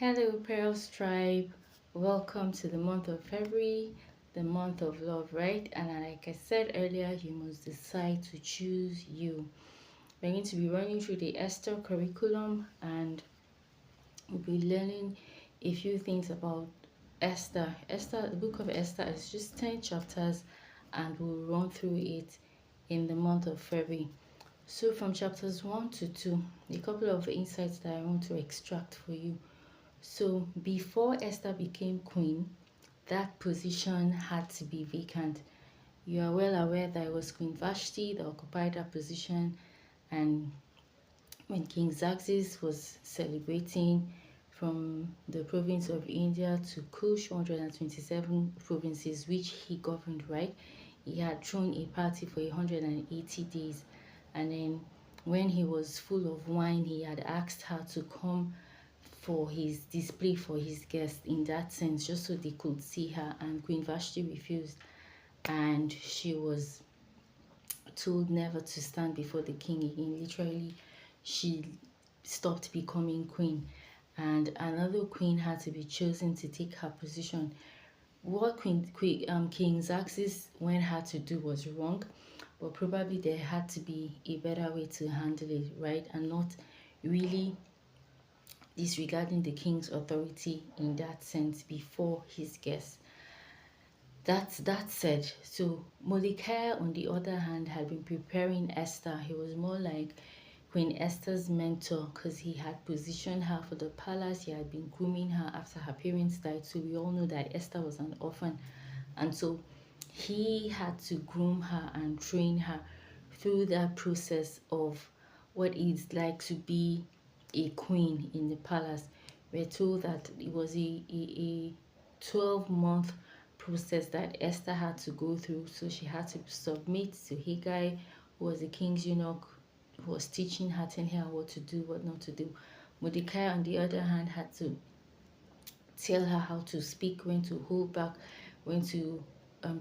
Hello, Pearls Tribe. Welcome to the month of February, the month of love, right? And like I said earlier, you must decide to choose you. We're going to be running through the Esther curriculum and we'll be learning a few things about Esther. The book of Esther is just 10 chapters and we'll run through it in the month of February. So from chapters 1 to 2, a couple of insights that I want to extract for you. So before Esther became queen, that position had to be vacant. You are well aware that it was Queen Vashti that occupied that position, and when King Xerxes was celebrating from the province of India to Kush, 127 provinces which he governed, right? He had thrown a party for 180 days, and then when he was full of wine, he had asked her to come for his display for his guests, in that sense, just so they could see her, and Queen Vashti refused, and she was told never to stand before the king again. Literally, she stopped becoming queen, and another queen had to be chosen to take her position. What King Xerxes went had to do was wrong, but probably there had to be a better way to handle it, right? And not really disregarding the king's authority in that sense before his guests. That said, so Mordecai, on the other hand, had been preparing Esther. He was more like Queen Esther's mentor because he had positioned her for the palace. He had been grooming her after her parents died. So we all know that Esther was an orphan, and so he had to groom her and train her through that process of what it's like to be a queen in the palace. We're told that it was a 12-month process that Esther had to go through. So she had to submit to Haggai, who was the king's eunuch, who was teaching her, telling her what to do, what not to do. Mordecai, on the other hand, had to tell her how to speak, when to hold back, when to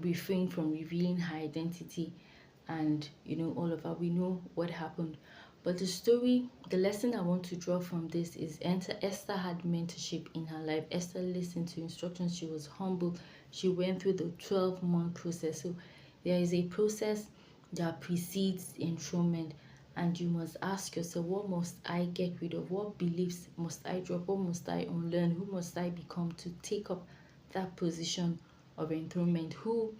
refrain from revealing her identity, and all of that. We know what happened, but the lesson I want to draw from this is Esther had mentorship in her life. Esther listened to instructions. She was humble. She went through the 12-month process. So there is a process that precedes enthronement, and you must ask yourself, what must I get rid of? What beliefs must I drop? What must I unlearn? Who must I become to take up that position of enthronement? Who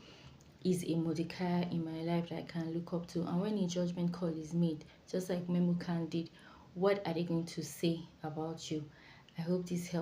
is a Mordecai in my life that I can look up to? And when a judgment call is made, just like Memucan did, what are they going to say about you? I hope this helps.